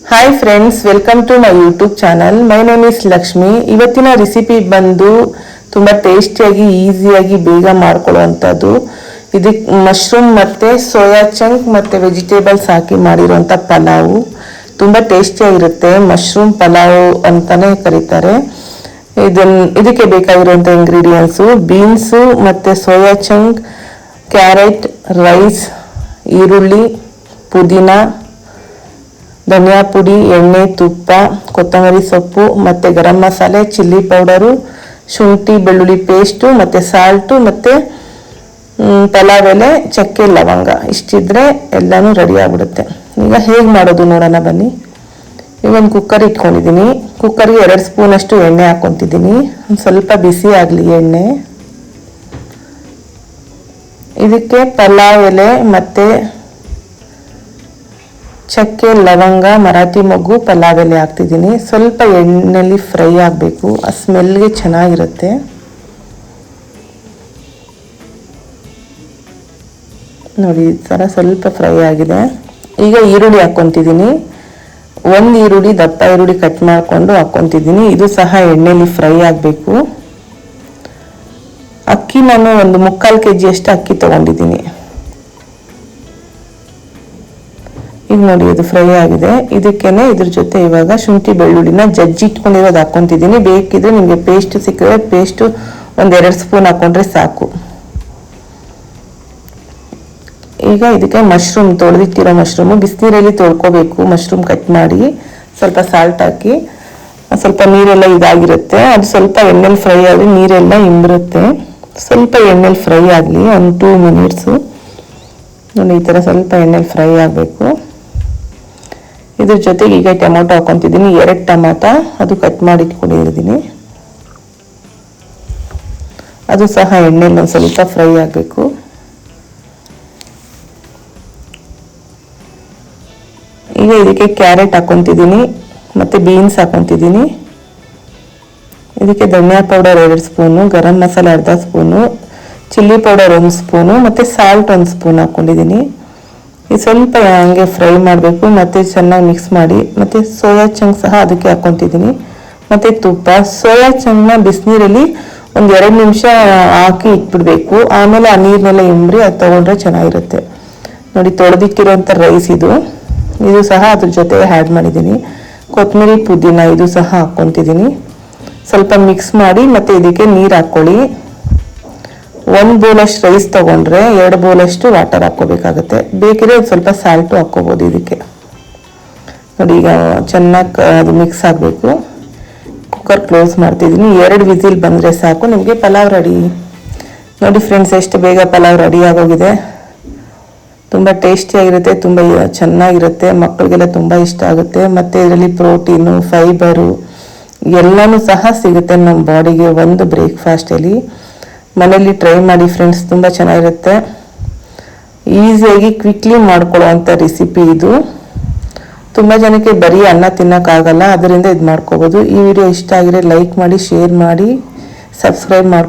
Hi friends, welcome to my YouTube channel. My name is Lakshmi. ಇವತ್ತಿನ recipe ಬಂದು ತುಂಬ ಟೇಸ್ಟಿಯಾಗಿ ಈಸಿಯಾಗಿ ಬೇಗ ಮಾಡ್ಕೊಳ್ಳುವಂಥದ್ದು. ಇದಕ್ಕೆ ಮಶ್ರೂಮ್ ಮತ್ತು ಸೋಯಾ ಚಂಕ್ ಮತ್ತು ವೆಜಿಟೇಬಲ್ಸ್ ಹಾಕಿ ಮಾಡಿರುವಂಥ ಪಲಾವು ತುಂಬ ಟೇಸ್ಟಿಯಾಗಿರುತ್ತೆ. ಮಶ್ರೂಮ್ ಪಲಾವು ಅಂತಲೇ ಕರೀತಾರೆ. ಇದಕ್ಕೆ ಬೇಕಾಗಿರುವಂಥ ಇಂಗ್ರೀಡಿಯೆಂಟ್ಸು ಬೀನ್ಸು ಮತ್ತು ಸೋಯಾ ಚಂಕ್, ಕ್ಯಾರೆಟ್, ರೈಸ್, ಈರುಳ್ಳಿ, ಪುದೀನ, ಧನಿಯಾ ಪುಡಿ, ಎಣ್ಣೆ, ತುಪ್ಪ, ಕೊತ್ತಂಬರಿ ಸೊಪ್ಪು ಮತ್ತು ಗರಂ ಮಸಾಲೆ, ಚಿಲ್ಲಿ ಪೌಡರು, ಶುಂಠಿ ಬೆಳ್ಳುಳ್ಳಿ ಪೇಸ್ಟು ಮತ್ತು ಸಾಲ್ಟು ಮತ್ತು ಪಲಾವ್ ಎಲೆ, ಚಕ್ಕೆ, ಲವಂಗ ಇಷ್ಟಿದ್ರೆ ಎಲ್ಲನೂ ರೆಡಿ ಆಗಿಬಿಡುತ್ತೆ. ಈಗ ಹೇಗೆ ಮಾಡೋದು ನೋಡೋಣ ಬನ್ನಿ. ಈಗ ಒಂದು ಕುಕ್ಕರ್ ಇಟ್ಕೊಂಡಿದ್ದೀನಿ. ಕುಕ್ಕರ್ಗೆ 2 ಸ್ಪೂನಷ್ಟು ಎಣ್ಣೆ ಹಾಕ್ಕೊತಿದ್ದೀನಿ. ಒಂದು ಸ್ವಲ್ಪ ಬಿಸಿ ಆಗಲಿ ಎಣ್ಣೆ. ಇದಕ್ಕೆ ಪಲಾವ್ ಎಲೆ ಮತ್ತು ಚಕ್ಕೆ, ಲವಂಗ, ಮರಾಠಿ ಮೊಗ್ಗು, ಪಲಾವ್ ಎಲೆ ಹಾಕ್ತಿದ್ದೀನಿ. ಸ್ವಲ್ಪ ಎಣ್ಣೆಯಲ್ಲಿ ಫ್ರೈ ಆಗಬೇಕು, ಆ ಸ್ಮೆಲ್ಗೆ ಚೆನ್ನಾಗಿರುತ್ತೆ. ನೋಡಿ ಈ ಥರ ಸ್ವಲ್ಪ ಫ್ರೈ ಆಗಿದೆ. ಈಗ ಈರುಳ್ಳಿ ಹಾಕ್ಕೊತಿದ್ದೀನಿ. 1 ಈರುಳ್ಳಿ, ದಪ್ಪ ಈರುಳ್ಳಿ ಕಟ್ ಮಾಡಿಕೊಂಡು ಹಾಕ್ಕೊತಿದ್ದೀನಿ. ಇದು ಸಹ ಎಣ್ಣೆಯಲ್ಲಿ ಫ್ರೈ ಆಗಬೇಕು. ಅಕ್ಕಿ ನಾನು ಒಂದು 3/4 kg ಅಷ್ಟು ಅಕ್ಕಿ ತೊಗೊಂಡಿದ್ದೀನಿ. ಈಗ ನೋಡಿ ಇದು ಫ್ರೈ ಆಗಿದೆ. ಇದಕ್ಕೇನೆ ಇದ್ರ ಜೊತೆ ಇವಾಗ ಶುಂಠಿ ಬೆಳ್ಳುಳ್ಳಿನ ಜಜ್ಜಿಟ್ಕೊಂಡಿರೋದು ಹಾಕ್ಕೊತಿದ್ದೀನಿ. ಬೇಕಿದ್ರೆ ನಿಮಗೆ ಪೇಸ್ಟ್ ಸಿಕ್ಕಿದ್ರೆ ಪೇಸ್ಟು 1-2 ಸ್ಪೂನ್ ಹಾಕ್ಕೊಂಡ್ರೆ ಸಾಕು. ಈಗ ಇದಕ್ಕೆ ಮಶ್ರೂಮ್, ತೊಳೆದಿಟ್ಟಿರೋ ಮಶ್ರೂಮು ಬಿಸಿನೀರಲ್ಲಿ ತೊಳ್ಕೊಬೇಕು. ಮಶ್ರೂಮ್ ಕಟ್ ಮಾಡಿ ಸ್ವಲ್ಪ ಸಾಲ್ಟ್ ಹಾಕಿ, ಸ್ವಲ್ಪ ನೀರೆಲ್ಲ ಇದಾಗಿರುತ್ತೆ. ಅದು ಸ್ವಲ್ಪ ಎಣ್ಣೆಲಿ ಫ್ರೈ ಆಗಿ ನೀರೆಲ್ಲ ಇಂಬಿರುತ್ತೆ. ಸ್ವಲ್ಪ ಎಣ್ಣೆಲಿ ಫ್ರೈ ಆಗಲಿ, ಒಂದು 2 ಮಿನಿಟ್ಸು. ನೋಡಿ ಈ ಥರ ಸ್ವಲ್ಪ ಎಣ್ಣೆಲಿ ಫ್ರೈ ಆಗಬೇಕು. ಇದ್ರ ಜೊತೆಗೆ ಈಗ ಟೊಮೊಟೊ ಹಾಕ್ಕೊತಿದ್ದೀನಿ. 2 ಟೊಮೊಟೊ ಅದು ಕಟ್ ಮಾಡಿ ಇಟ್ಕೊಂಡಿದ್ದೀನಿ. ಅದು ಸಹ ಎಣ್ಣೆಲಿ ಒಂದು ಸ್ವಲ್ಪ ಫ್ರೈ ಆಗಬೇಕು. ಈಗ ಇದಕ್ಕೆ ಕ್ಯಾರೆಟ್ ಹಾಕ್ಕೊತಿದ್ದೀನಿ ಮತ್ತು ಬೀನ್ಸ್ ಹಾಕ್ಕೊತಿದ್ದೀನಿ. ಇದಕ್ಕೆ ಧನಿಯಾ powder 2 spoon, garam masala 1/2 spoon, chilli powder 1 spoon ಮತ್ತು ಸಾಲ್ಟ್ 1 ಸ್ಪೂನ್ ಹಾಕ್ಕೊಂಡಿದ್ದೀನಿ. ಇದು ಸ್ವಲ್ಪ ಹಂಗೆ ಫ್ರೈ ಮಾಡಬೇಕು ಮತ್ತು ಚೆನ್ನಾಗಿ ಮಿಕ್ಸ್ ಮಾಡಿ. ಮತ್ತು ಸೋಯಾ ಚಂಕ್ ಸಹ ಅದಕ್ಕೆ ಹಾಕ್ಕೊತಿದ್ದೀನಿ ಮತ್ತು ತುಪ್ಪ. ಸೋಯಾ ಚಂಕ್ನ ಬಿಸಿನೀರಲ್ಲಿ ಒಂದು 2 ನಿಮಿಷ ಹಾಕಿ ಇಟ್ಬಿಡಬೇಕು. ಆಮೇಲೆ ಆ ನೀರನ್ನೆಲ್ಲ ಇಂಬ್ರಿ ಅದು ತೊಗೊಂಡ್ರೆ ಚೆನ್ನಾಗಿರುತ್ತೆ. ನೋಡಿ ತೊಳೆದಿಟ್ಟಿರೋಂಥ ರೈಸ್ ಇದು ಸಹ ಅದ್ರ ಜೊತೆ ಆ್ಯಡ್ ಮಾಡಿದ್ದೀನಿ. ಕೊತ್ತಂಬರಿ, ಪುದೀನ ಇದು ಸಹ ಹಾಕ್ಕೊತಿದ್ದೀನಿ. ಸ್ವಲ್ಪ ಮಿಕ್ಸ್ ಮಾಡಿ ಮತ್ತು ಇದಕ್ಕೆ ನೀರು ಹಾಕ್ಕೊಳ್ಳಿ. 1 ಬೌಲಷ್ಟು ರೈಸ್ ತೊಗೊಂಡ್ರೆ 2 ಬೌಲಷ್ಟು ವಾಟರ್ ಹಾಕ್ಕೋಬೇಕಾಗತ್ತೆ. ಬೇಕಿದ್ರೆ ಸ್ವಲ್ಪ ಸಾಲ್ಟು ಹಾಕ್ಕೋಬೋದು ಇದಕ್ಕೆ. ನೋಡಿ ಈಗ ಚೆನ್ನಾಗಿ ಅದು ಮಿಕ್ಸ್ ಆಗಬೇಕು. ಕುಕ್ಕರ್ ಕ್ಲೋಸ್ ಮಾಡ್ತಿದ್ದೀನಿ. 2 ವಿಸಿಲ್ ಬಂದರೆ ಸಾಕು, ನಿಮಗೆ ಪಲಾವ್ ರೆಡಿ. ನೋಡಿ ಫ್ರೆಂಡ್ಸ್, ಎಷ್ಟು ಬೇಗ ಪಲಾವ್ ರೆಡಿ ಆಗೋಗಿದೆ. ತುಂಬ ಟೇಸ್ಟಿಯಾಗಿರುತ್ತೆ, ತುಂಬ ಚೆನ್ನಾಗಿರುತ್ತೆ. ಮಕ್ಕಳಿಗೆಲ್ಲ ತುಂಬ ಇಷ್ಟ ಆಗುತ್ತೆ. ಮತ್ತು ಇದರಲ್ಲಿ ಪ್ರೋಟೀನು, ಫೈಬರು ಎಲ್ಲನೂ ಸಹ ಸಿಗುತ್ತೆ ನಮ್ಮ ಬಾಡಿಗೆ ಒಂದು ಬ್ರೇಕ್ಫಾಸ್ಟಲ್ಲಿ. ಮನೇಲಿ ಟ್ರೈ ಮಾಡಿ ಫ್ರೆಂಡ್ಸ್, ತುಂಬ ಚೆನ್ನಾಗಿರುತ್ತೆ. ಈಸಿಯಾಗಿ ಕ್ವಿಕ್ಲಿ ಮಾಡ್ಕೊಳ್ಳೋವಂಥ ರೆಸಿಪಿ ಇದು. ತುಂಬ ಜನಕ್ಕೆ ಬರೀ ಅನ್ನ ತಿನ್ನೋಕ್ಕಾಗಲ್ಲ, ಅದರಿಂದ ಇದು ಮಾಡ್ಕೋಬೋದು. ಈ ವಿಡಿಯೋ ಇಷ್ಟ ಆಗಿದ್ರೆ ಲೈಕ್ ಮಾಡಿ, ಶೇರ್ ಮಾಡಿ, ಸಬ್ಸ್ಕ್ರೈಬ್ ಮಾಡಿ.